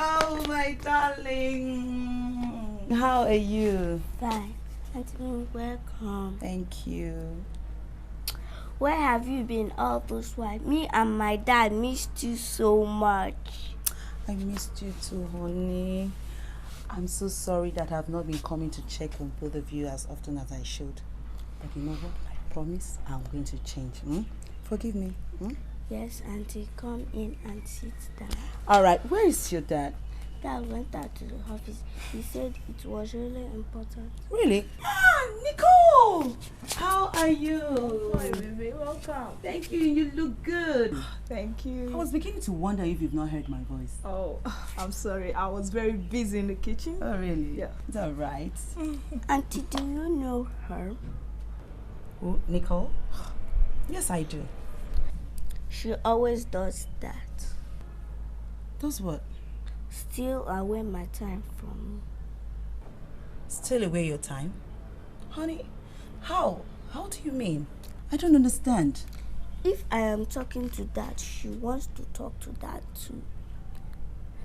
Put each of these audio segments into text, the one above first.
Oh, my darling. How are you? Fine. Auntie, welcome. Thank you. Where have you been all this while? Me and my dad missed you so much. I missed you too, honey. I'm so sorry that I've not been coming to check on both of you as often as I should. But you know what? I promise I'm going to change. Forgive me. Yes, Auntie, come in and sit down. All right, where is your dad? Dad went out to the office. He said it was really important. Really? Ah, Nicole! How are you? Hi, baby. Welcome. Thank you. You look good. Thank you. I was beginning to wonder if you've not heard my voice. Oh, I'm sorry. I was very busy in the kitchen. Oh, really? Yeah. It's all right. Auntie, do you know her? Who, Nicole? Yes, I do. She always does that. Does what? Steal away my time from me. Steal away your time? Honey, how? How do you mean? I don't understand. If I am talking to Dad, she wants to talk to Dad too.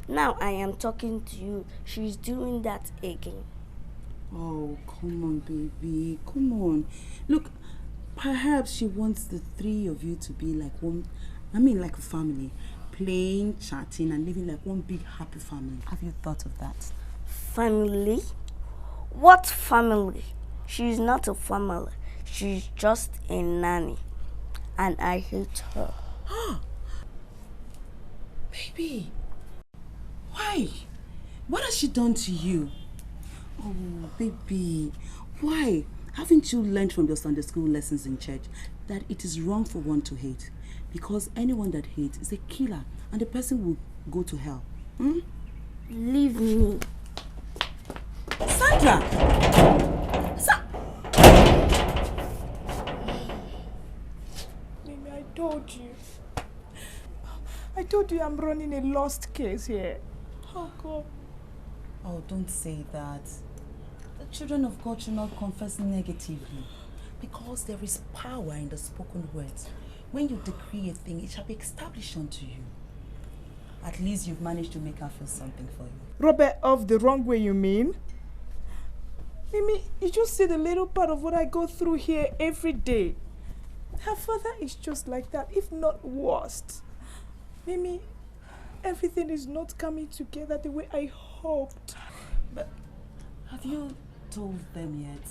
Now I am talking to you, she's doing that again. Oh, come on, baby. Come on. Look, perhaps she wants the three of you to be like one, like a family. Playing, chatting, and living like one big happy family. Have you thought of that? Family? What family? She's not a family. She's just a nanny. And I hate her. Baby, why? What has she done to you? Oh, baby, why? Haven't you learned from your Sunday school lessons in church that it is wrong for one to hate? Because anyone that hates is a killer and the person will go to hell. Leave me. Sandra! Mimi, I told you I'm running a lost case here. Oh, God. Oh, don't say that. The children of God should not confess negatively. Because there is power in the spoken words. When you decree a thing, it shall be established unto you. At least you've managed to make her feel something for you. Robert off the wrong way, you mean? Mimi, you just see the little part of what I go through here every day. Her father is just like that, if not worse. Mimi, everything is not coming together the way I hoped. But have you told them yet?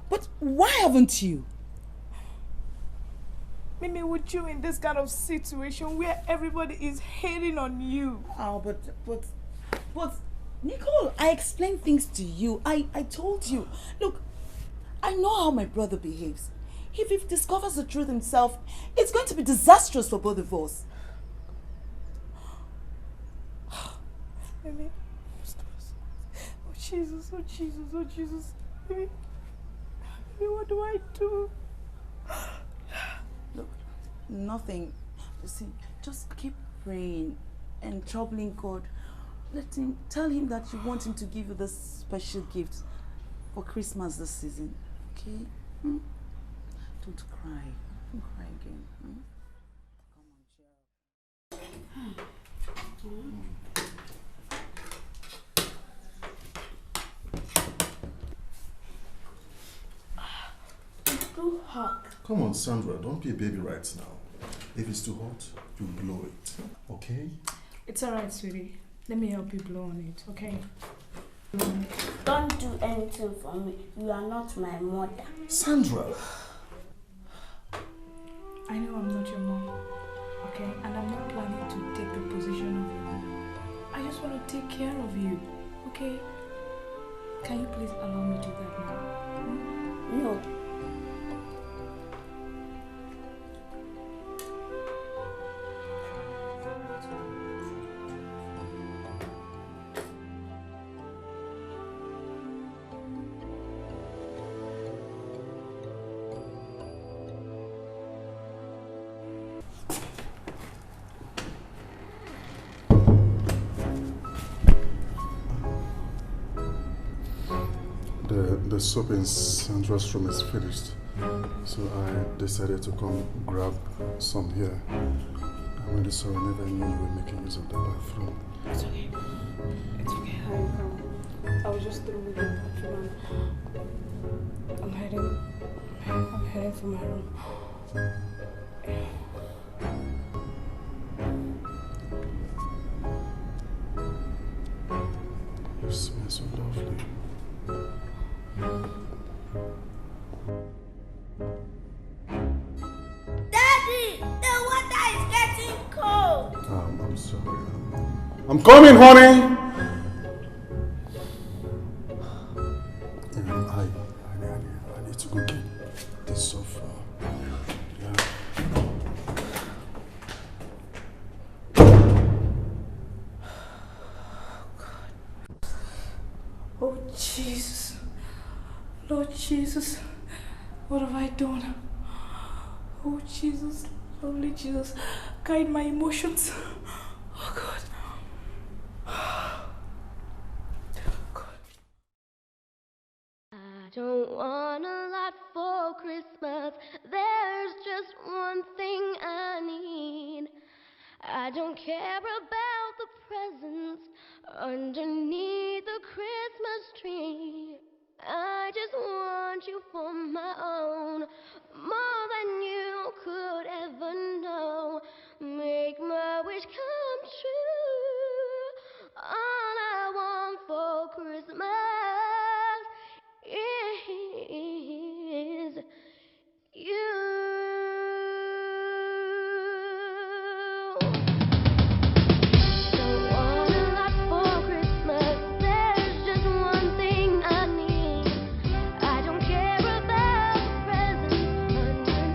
But why haven't you? Mimi, would you in this kind of situation where everybody is hating on you? Oh, but Nicole, I explained things to you. I told you. Look, I know how my brother behaves. If he discovers the truth himself, it's going to be disastrous for both of us. Mimi, oh Jesus, oh Jesus, oh Jesus. Mimi, what do I do? Look, nothing. You see, just keep praying and troubling God. Tell him that you want him to give you this special gift for Christmas this season. Okay? Don't cry. Don't cry again. Come on, It's too hot. Come on, Sandra, don't be a baby right now. If it's too hot, you blow it, okay? It's alright, sweetie. Let me help you blow on it, okay? Don't do anything for me. You are not my mother. Sandra! I know I'm not your mom, okay? And I'm not planning to take the position of your mom. I just want to take care of you, okay? Can you please allow me to do that now? No. The soap in Sandra's room is finished. So I decided to come grab some here. I'm really sorry, I never knew you were making use of the bathroom. It's okay. It's okay. I was just through with the bathroom. I'm heading for my room. You smell so lovely. Daddy, the water is getting cold. I'm sorry. I'm coming, honey! I need to go get this sofa. Yeah. Oh, Jesus. Lord Jesus, what have I done? Oh, Jesus, lovely Jesus, guide my emotions. Oh, God. I don't want a lot for Christmas. There's just one thing I need. I don't care about the presents underneath the Christmas tree. I just want you for my own, more than you could ever know. Make my wish come true. All I want for Christmas is you. Don't want a lot for Christmas. There's just one thing I need. I don't care about the presents underneath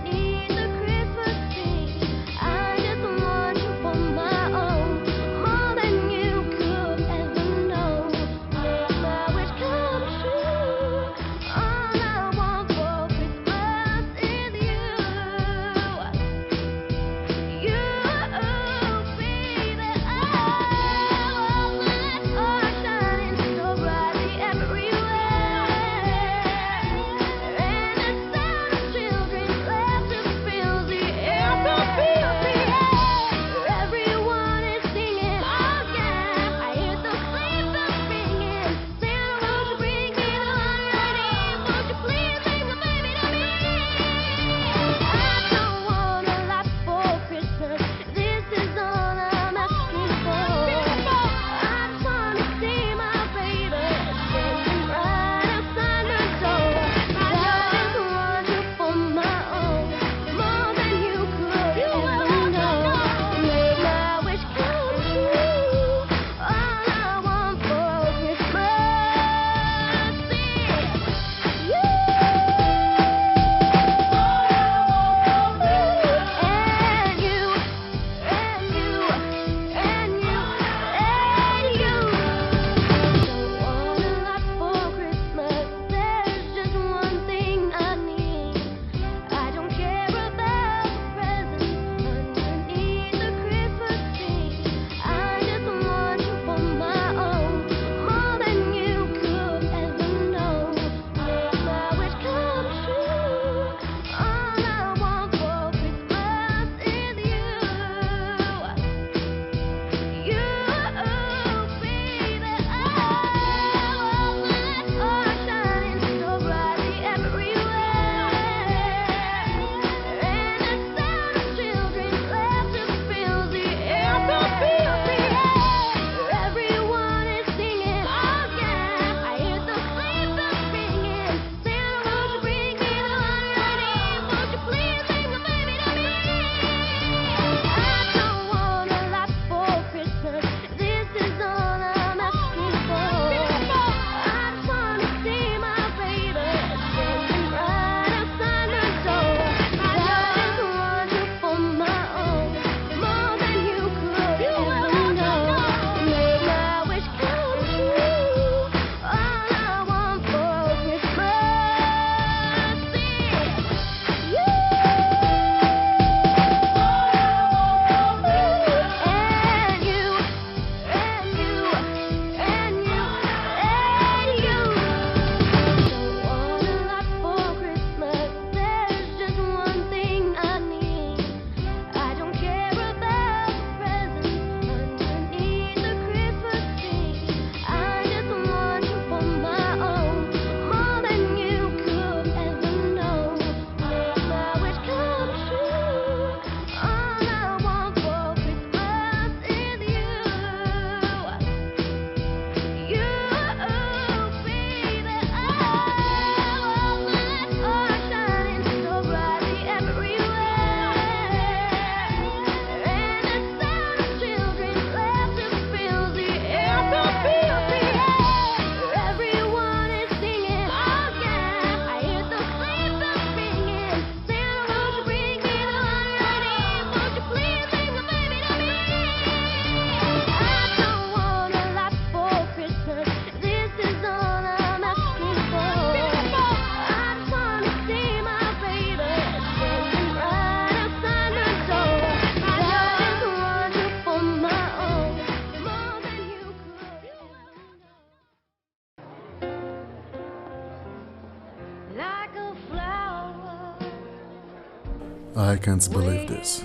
I can't believe this.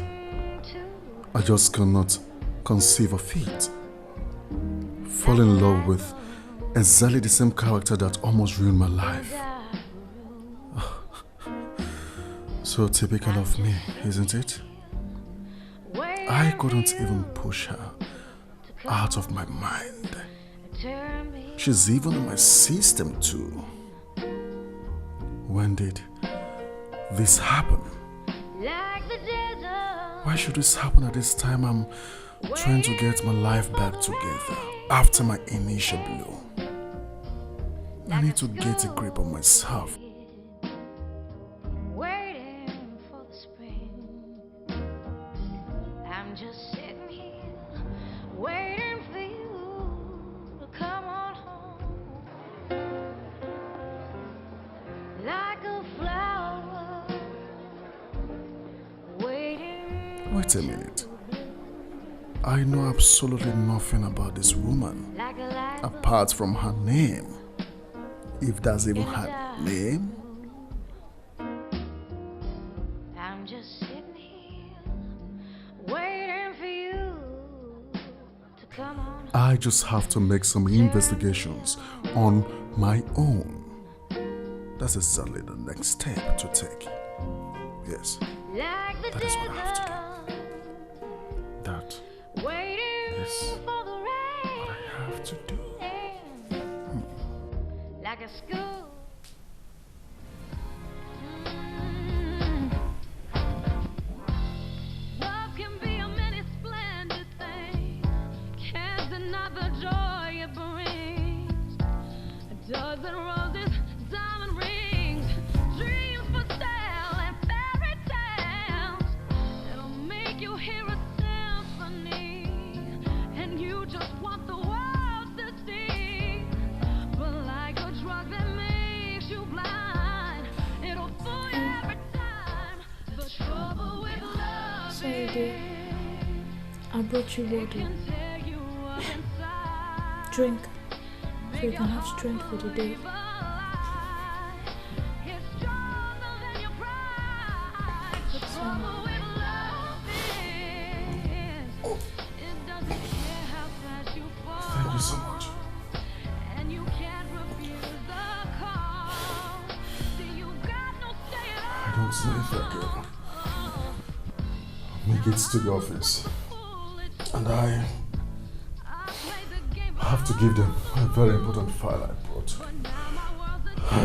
I just cannot conceive of it. Fall in love with exactly the same character that almost ruined my life. So typical of me, isn't it? I couldn't even push her out of my mind. She's even in my system too. When did this happen? Why should this happen at this time? I'm trying to get my life back together after my initial blow. I need to get a grip on myself. Waiting for the spring. I'm just sitting here waiting for you to come on home. Like a flower waiting. Wait a minute. I know absolutely nothing about this woman apart from her name. If that's even her name. I'm just sitting here waiting for you to come on. I just have to make some investigations on my own. That's exactly the next step to take. Yes, that is what I have to do. That is what I have to do. Like a school. Love can be a many splendid thing. Can't deny the joy it brings. A dozen roses, diamond rings, dreams for sale and fairy tales. It'll make you hear a symphony, and you just want the world to see. But like a drug that makes you blind, it'll fool you every time. The trouble with love. Sorry, dear. I brought you water. Can tear you up inside. Drink, so you can have strength for the day. It's stronger than your pride. The trouble with love is it doesn't care how fast you fall. Thank you so much. And you can't refuse the call. See, you got no say at all. I don't know if I can make it to the office. And I have to give them a very important file I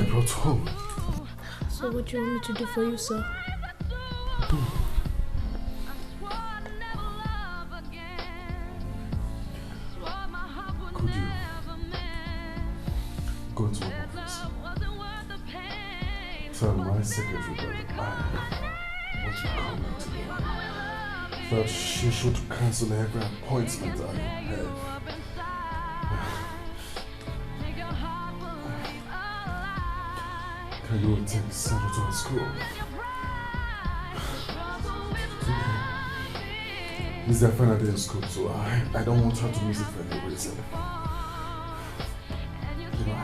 brought home. So what do you want me to do for you, sir? Could you go to my office? Tell my secretary that I want to come today. That she should cancel every appointment I have. Can you take Sandra to her school? It's their final day in school, so I don't want her to miss it for any reason. You know,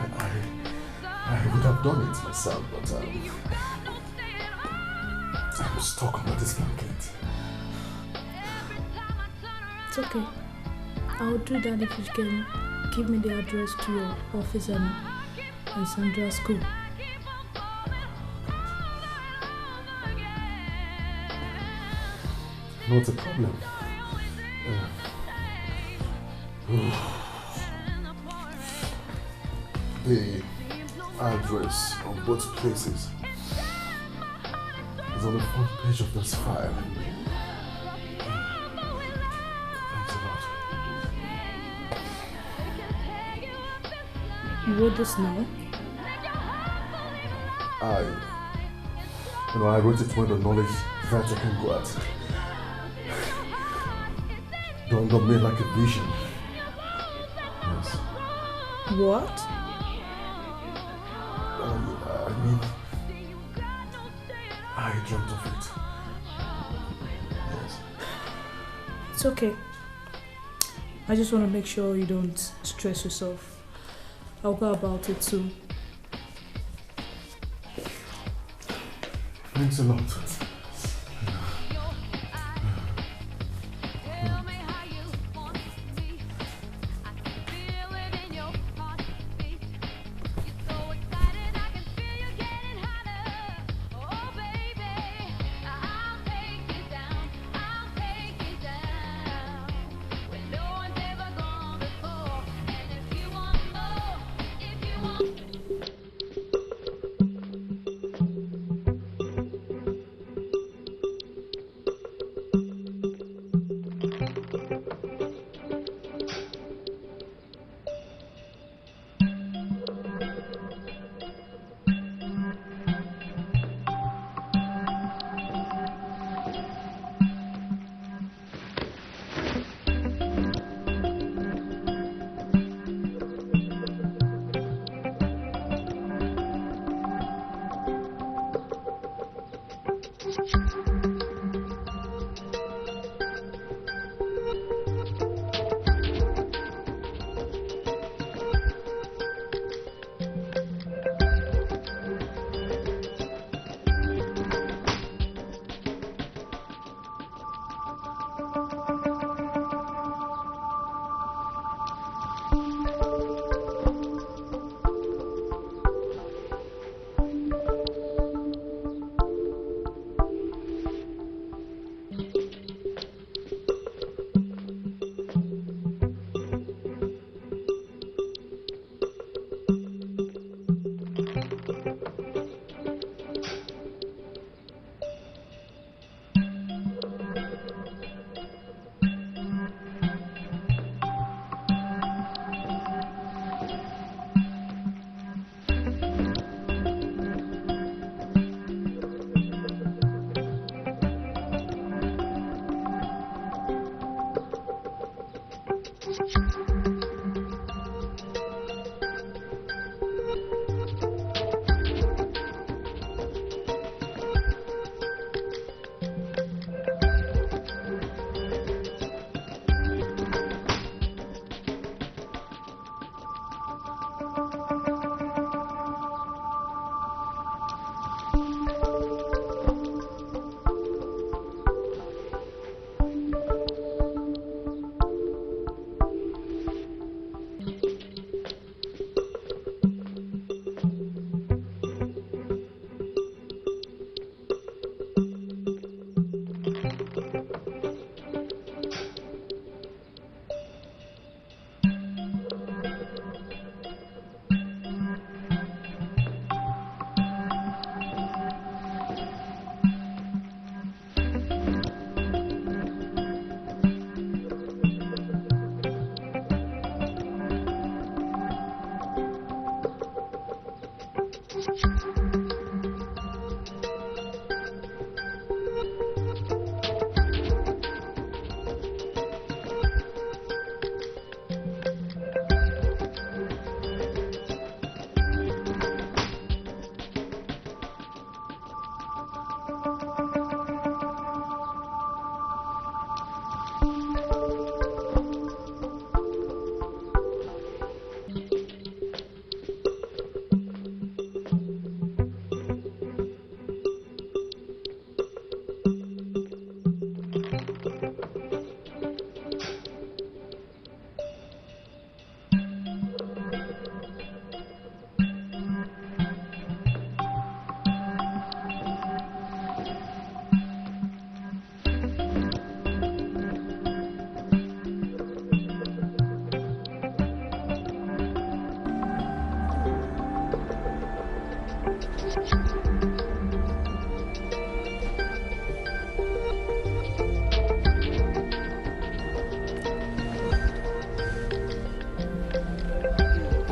I would have done it myself, but I'm stuck under this blanket. It's okay. I'll do that if you can give me the address to your office and Sandra's school. Not a problem. The address of both places is on the front page of this file. Thanks a lot. You wrote this now? I wrote it with the knowledge that I can go at. Don't me like a vision. Yes. What? I mean, I dreamt of it. Yes. It's okay. I just want to make sure you don't stress yourself. I'll go about it soon. Thanks a lot.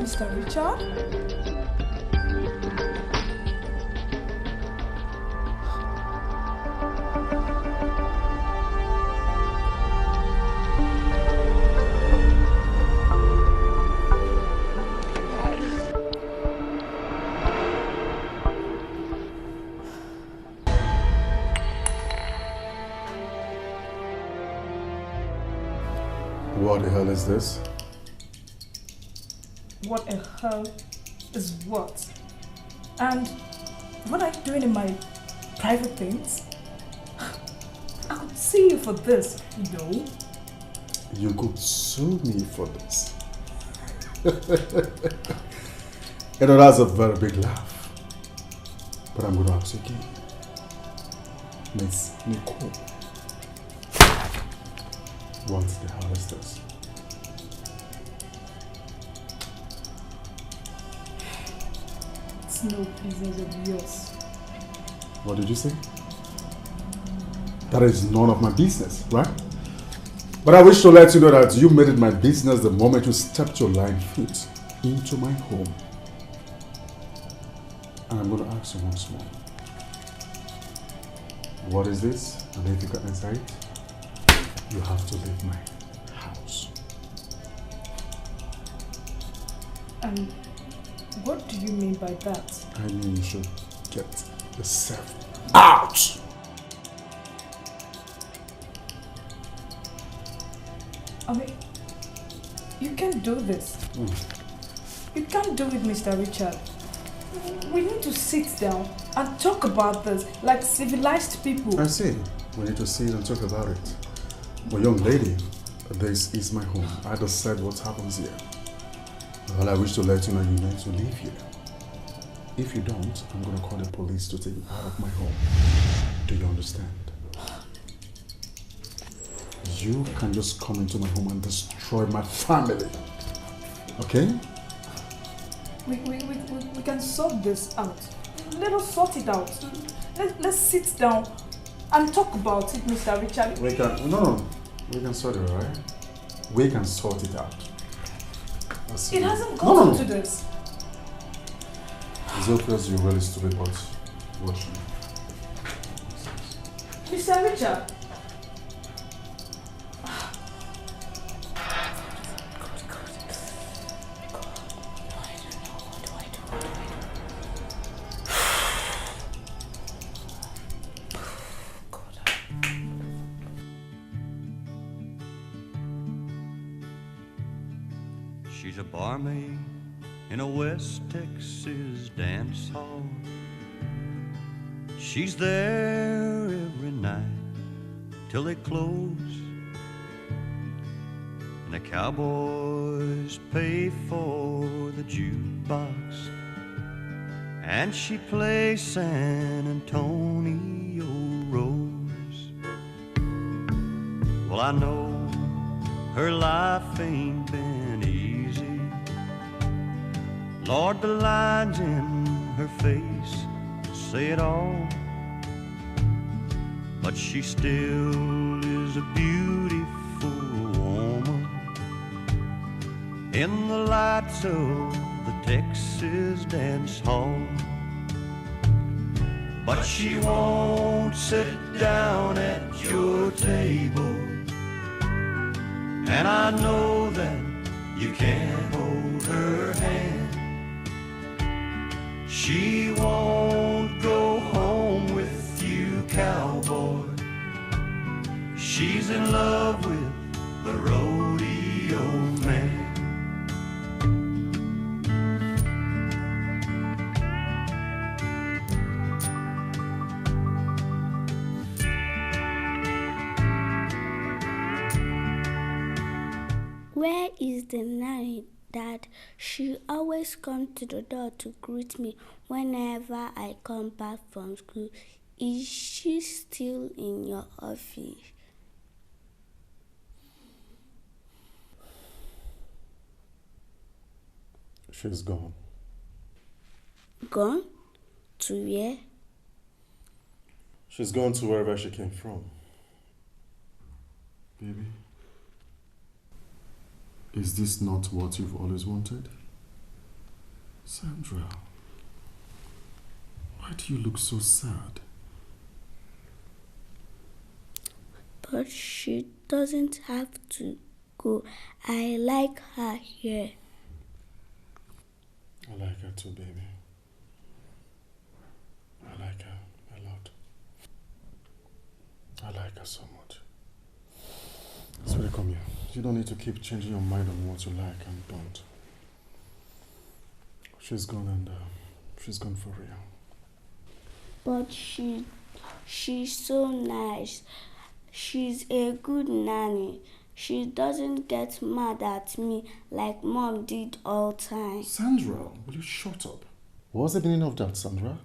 Mr. Richard? What the hell is this? What the hell is what? And what are you doing in my private things? I could sue you for this, you know. You could sue me for this. You know, that's a very big laugh. But I'm going to ask you again. Miss Nicole, what the hell is this? It's no business of yours. What did you say? That is none of my business, right? But I wish to let you know that you made it my business the moment you stepped your lying feet into my home. And I'm going to ask you once more. What is this? And if you can answer it, you have to leave my house. What do you mean by that? I mean you should get yourself out! I mean, you can't do this. You can't do it, Mr. Richard. We need to sit down and talk about this like civilized people. I see. We need to sit and talk about it. Well, young lady, this is my home. I decide what happens here. Well, I wish to let you know you need to leave here. If you don't, I'm going to call the police to take you out of my home. Do you understand? You can just come into my home and destroy my family. Okay? We can sort this out. Let us sort it out. Let's sit down and talk about it, Mr. Richard. We can sort it, right? We can sort it out. It hasn't gotten to this. It's obvious you're really stupid, but watch me. Mr. Richard. She's a barmaid in a West Texas dance hall. She's there every night till they close, and the cowboys pay for the jukebox, and she plays San Antonio Rose. Well, I know her life ain't been easy. Lord, the lines in her face say it all. But she still is a beautiful woman in the lights of the Texas dance hall. But she won't sit down at your table, and I know that you can't hold her hand. She won't go home with you, cowboy. She's in love with the rodeo man. Where is the nanny, Dad? She always comes to the door to greet me whenever I come back from school. Is she still in your office? She's gone. Gone? To where? She's gone to wherever she came from. Baby, is this not what you've always wanted? Sandra, why do you look so sad? But she doesn't have to go. I like her here. I like her too, baby. I like her a lot. I like her so much. Sweetie, come here. You don't need to keep changing your mind on what you like and don't. She's gone, and she's gone for real. But she's so nice. She's a good nanny. She doesn't get mad at me like Mom did all time. Sandra, will you shut up? What's the meaning of that, Sandra?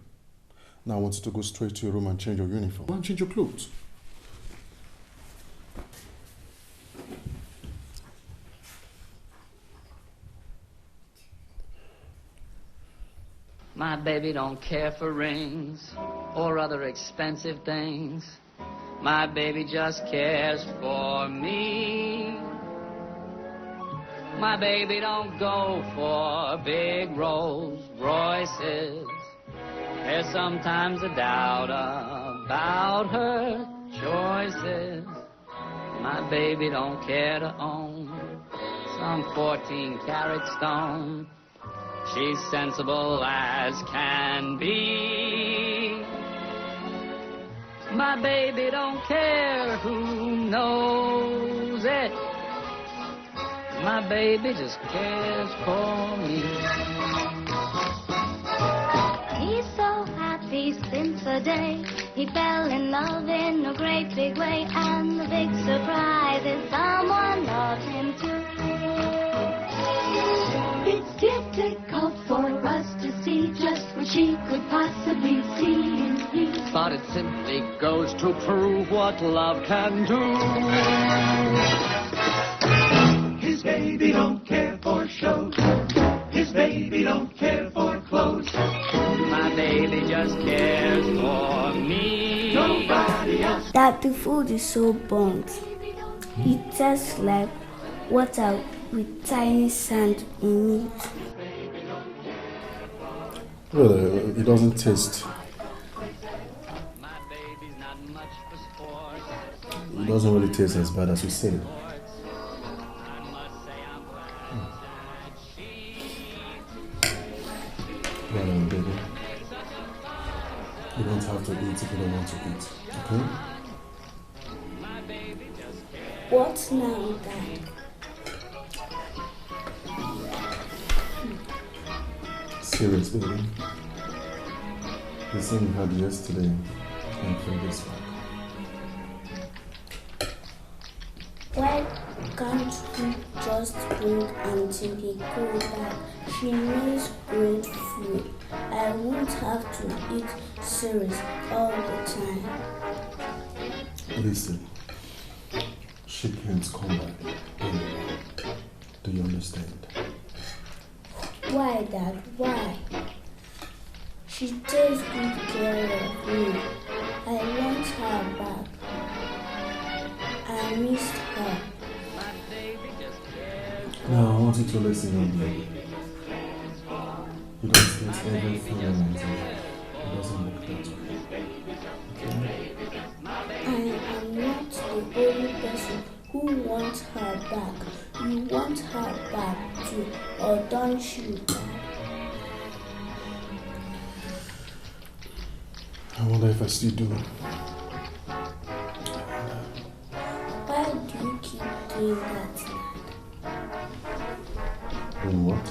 Now I want you to go straight to your room and change your uniform. Go and change your clothes. My baby don't care for rings or other expensive things. My baby just cares for me. My baby don't go for big Rolls Royces. There's sometimes a doubt about her choices. My baby don't care to own some 14-carat stone. She's sensible as can be. My baby don't care who knows it. My baby just cares for me. He's so happy since the day he fell in love in a great big way. And the big surprise is someone loves him too. It's difficult for us to see just what she could possibly see in you. But it simply goes to prove what love can do. His baby don't care for show. His baby don't care for clothes. My baby just cares for me. Nobody else. That the food is so burnt. It tastes like water with tiny sand in it. Well, it doesn't taste. It doesn't really taste as bad as you say. Well, baby, you don't have to eat if you don't want to eat, okay? What now, Dad? Serious, baby. The same you had yesterday and previous week. Why can't we just wait until he goes back? She needs great food. I won't have to eat cereals all the time. Listen, she can't come back anymore. Do you understand? Why, Dad? Why? She takes good care of me. I want her back. I missed her. Now I want you to listen, young lady. You don't get everything in Nigeria. It doesn't work that way. Okay? I am not the only person who wants her back. You want her back too, or don't you, Dad? I wonder if I still do. Why do you keep doing that, Dad? Doing what?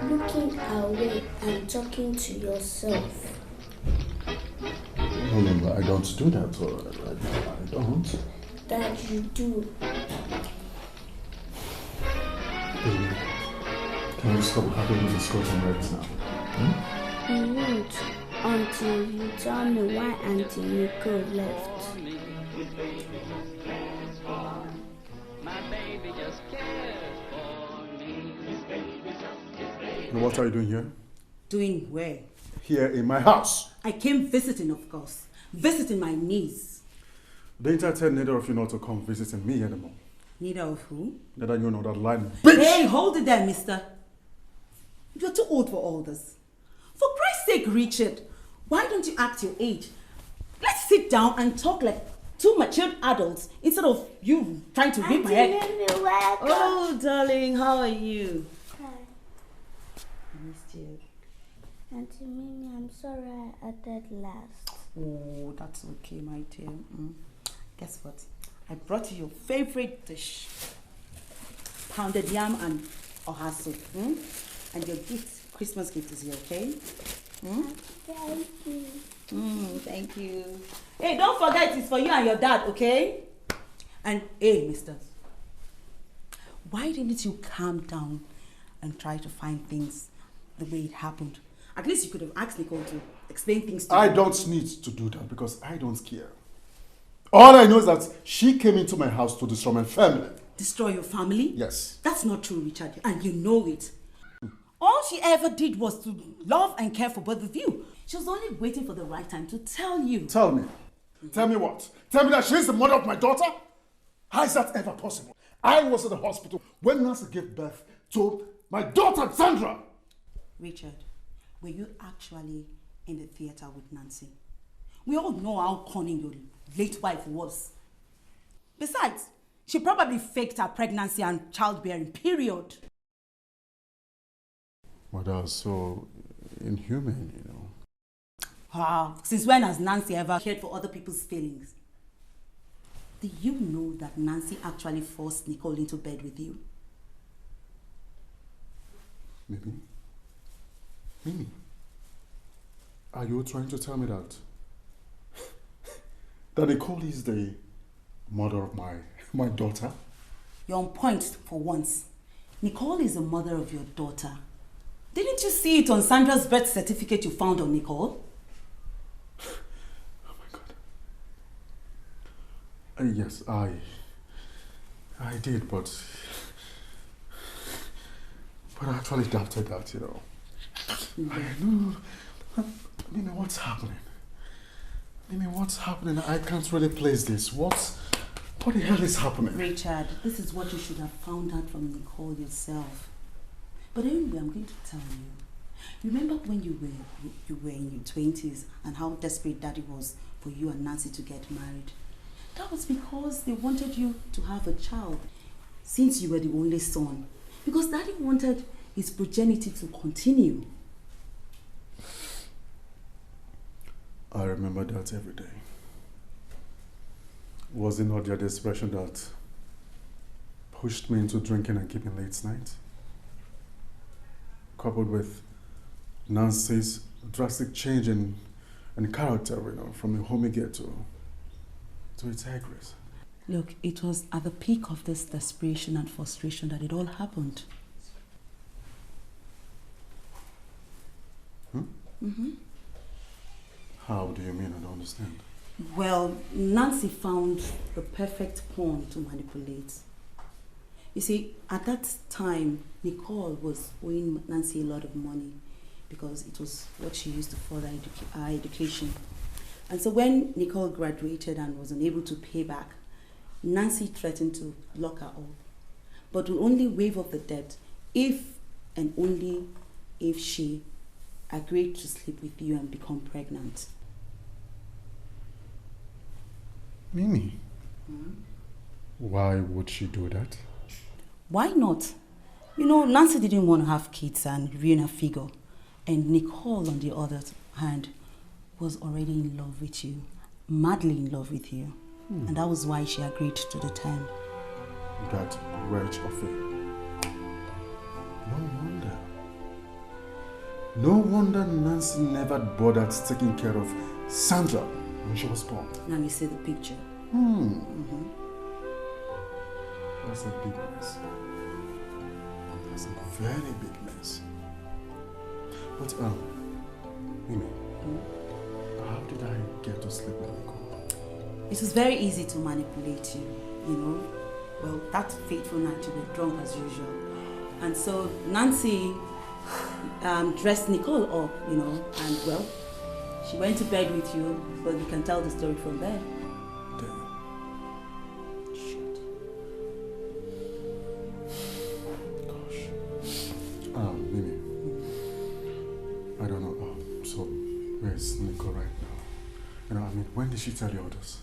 Looking away and talking to yourself. No, I don't do that. I don't. That you do. Baby, can you stop having this discussion right now? You won't until you tell me why Auntie Nico left. And what are you doing here? Doing where? Here in my house. I came visiting, of course. Visiting my niece. Didn't I tell neither of you not to come visiting me anymore? Neither of who? Neither you know that line. Bitch! Hey, hold it there, mister. You're too old for all this. For Christ's sake, Richard, why don't you act your age? Let's sit down and talk like two mature adults instead of you trying to rip my head. Auntie, welcome. Oh, darling, how are you? Hi. I missed you. Auntie Mimi, I'm sorry I added last. Oh, that's okay, my dear. Guess what? I brought you your favorite dish. Pounded yam and oha soup. And your gift, Christmas gift is here, okay? Thank you. Thank you. Hey, don't forget it's for you and your dad, okay? And hey, mister, why didn't you calm down and try to find things the way it happened? At least you could have asked Nicole to explain things to you. I don't need to do that because I don't care. All I know is that she came into my house to destroy my family. Destroy your family? Yes. That's not true, Richard, and you know it. All she ever did was to love and care for both of you. She was only waiting for the right time to tell you. Tell me, Tell me what? Tell me that she is the mother of my daughter? How is that ever possible? I was at the hospital when Nancy gave birth to my daughter, Sandra. Richard, were you actually in the theater with Nancy? We all know how cunning your late wife was. Besides, she probably faked her pregnancy and childbearing, period. Well, that was so inhuman, you know. Since when has Nancy ever cared for other people's feelings? Do you know that Nancy actually forced Nicole into bed with you? Mimi, are you trying to tell me that Nicole is the mother of my daughter? You're on point for once. Nicole is the mother of your daughter. Didn't you see it on Sandra's birth certificate you found on Nicole? Oh my God. Yes, I did, but I actually doubted that, you know. I know. Mimi, what's happening? Mimi, what's happening? I can't really place this. What the hell is happening? Richard, this is what you should have found out from Nicole yourself. But anyway, I'm going to tell you. Remember when you were in your 20s and how desperate Daddy was for you and Nancy to get married? That was because they wanted you to have a child, since you were the only son. Because Daddy wanted his progeny to continue. I remember that every day. Was it not your desperation that pushed me into drinking and keeping late nights? Coupled with Nancy's drastic change in character, you know, from a homie girl to a tigress. Look, it was at the peak of this desperation and frustration that it all happened. How do you mean? I don't understand. Well, Nancy found the perfect pawn to manipulate. You see, at that time, Nicole was owing Nancy a lot of money because it was what she used to further her education. And so when Nicole graduated and was unable to pay back, Nancy threatened to lock her up, but would only waive off the debt if and only if she agreed to sleep with you and become pregnant. Mimi, why would she do that? Why not? You know, Nancy didn't want to have kids and ruin her figure. And Nicole, on the other hand, was already in love with you, madly in love with you. And that was why she agreed to the term. That wretch of a... No wonder Nancy never bothered taking care of Sandra when she was born. Now you see the picture. That's a big mess. That's a very big mess. But, Mimi, how did I get to sleep with Nicole? It was very easy to manipulate you, you know. Well, that fateful night you were drunk as usual. And so Nancy dressed Nicole up, you know, and well, she went to bed with you, but you can tell the story from there. Mimi, I don't know. So, where's Nicole right now? You know, I mean, when did she tell you all this?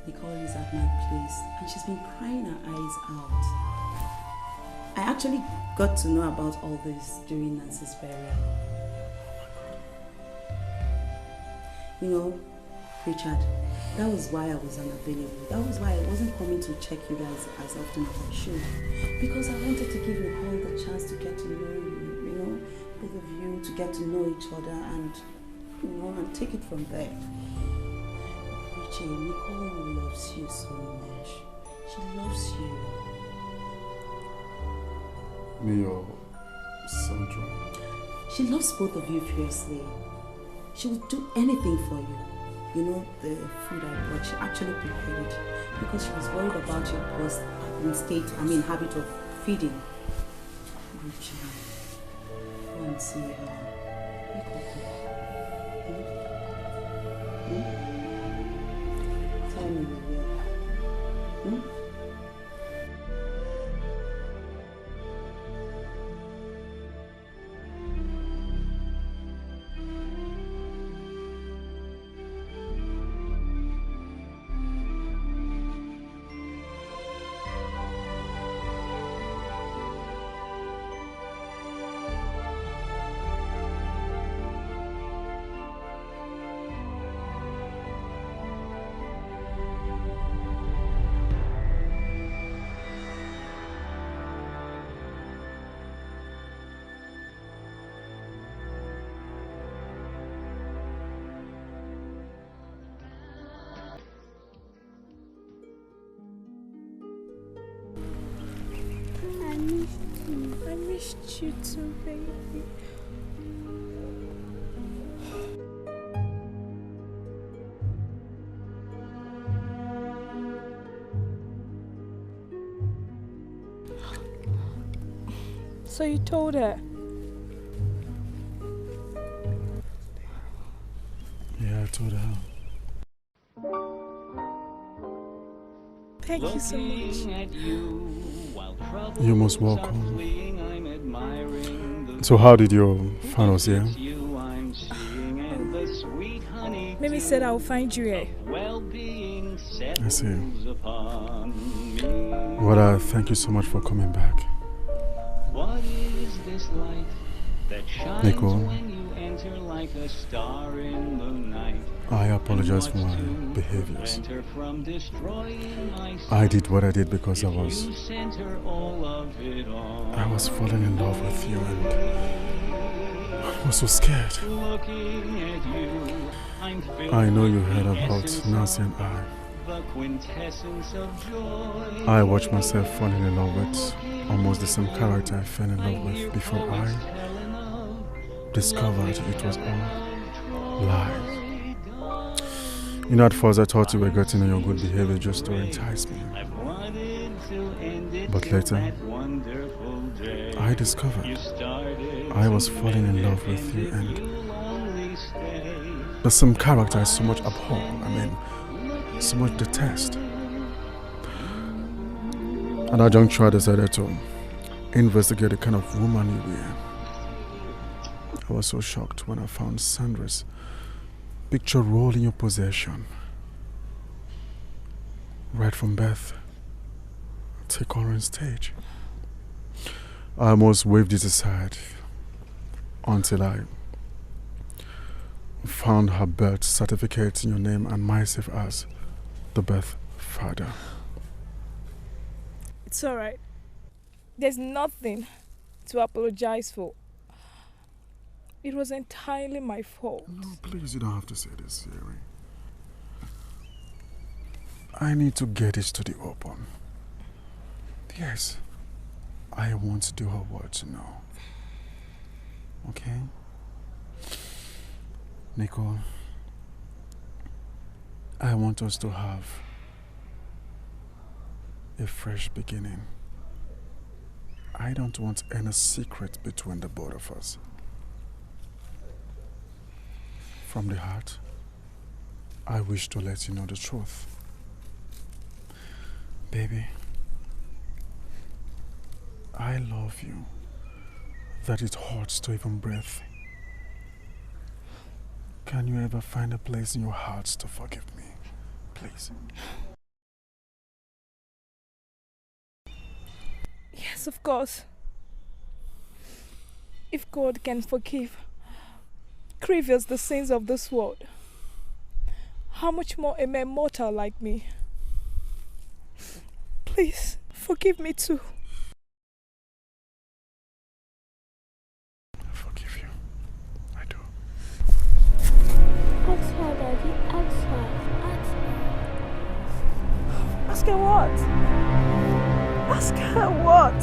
Nicole is at my place and she's been crying her eyes out. I actually got to know about all this during Nancy's burial. You know, Richard, that was why I was unavailable. That was why I wasn't coming to check you guys as often as I should. Because I wanted to give Nicole the chance to get to know you, you know, both of you to get to know each other and, you know, and take it from there. Richie, Nicole loves you so much. She loves you. Me or Sandra? She loves both of you fiercely. She would do anything for you. You know, the food I brought, she actually prepared it because she was worried about your boss habit of feeding. Richard, go and see her. Hmm? I missed you too, baby. So you told her? Yeah, I told her. Thank you so much. You're most welcome. So how did you find us here? Mimi said I'll find you here. I see. Well, thank you so much for coming back. What is this light that shines Nicole, when you enter like a star in the night? I apologize for my behaviors. I did what I did because I was falling in love with you and I was so scared. I know you heard about Nancy and I watched myself falling in love with almost the same character I fell in love with before I discovered it was all lies. You know, at first I thought you were getting on your good behavior just to entice me. But later, I discovered I was falling in love with you and the same character I so much abhor, so much detest. At that juncture, I decided to investigate the kind of woman you were. I was so shocked when I found Sandra's picture roll in your possession. Right from birth, take her on stage. I almost waved it aside until I found her birth certificate in your name and myself as the birth father. It's alright. There's nothing to apologize for. It was entirely my fault. No, please, you don't have to say this, Siri. I need to get it to the open. Yes, I want the whole world to know. Okay? Nicole, I want us to have a fresh beginning. I don't want any secret between the both of us. From the heart, I wish to let you know the truth. Baby, I love you, that it hurts to even breathe. Can you ever find a place in your heart to forgive me? Please. Yes, of course. If God can forgive grievous the sins of this world, how much more a mere mortal like me? Please, forgive me too. I forgive you. I do. Ask her, Daddy. Ask her. Ask her. Ask her what? Ask her what?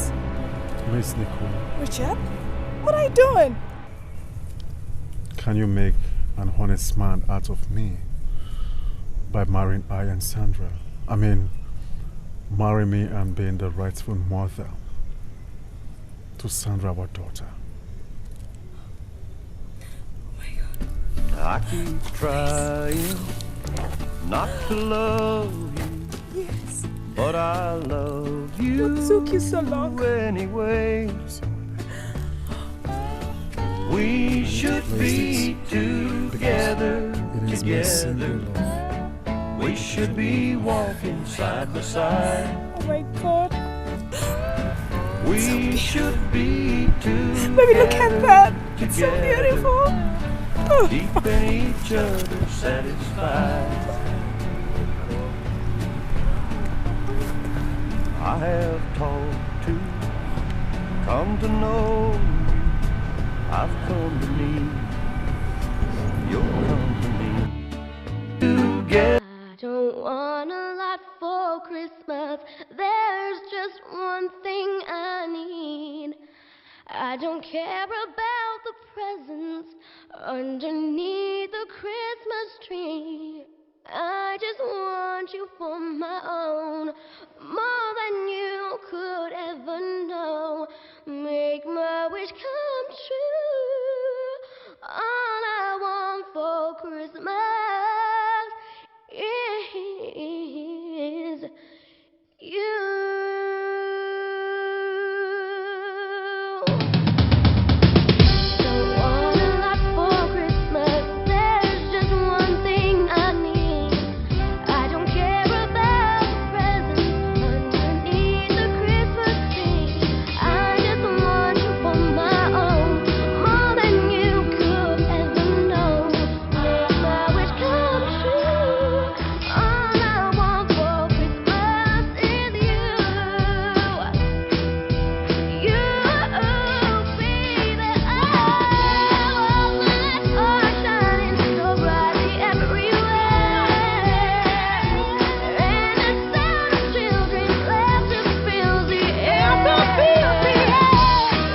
Miss Nicole. Richard, what are you doing? Can you make an honest man out of me by marrying I and Sandra? Marry me and being the rightful mother to Sandra, our daughter. Oh my God. I keep trying not to love you, Yes. but but I love you What took you so long? anyway. We should be together, together. We should be walking side by side. Oh my God. We should be together. Baby, look at that. It's so beautiful. Keeping each other satisfied. I have talked to, come to know, I've come to need your company. Together. I don't want a lot for Christmas. There's just one thing I need. I don't care about the presents underneath the Christmas tree. I just want you for my own.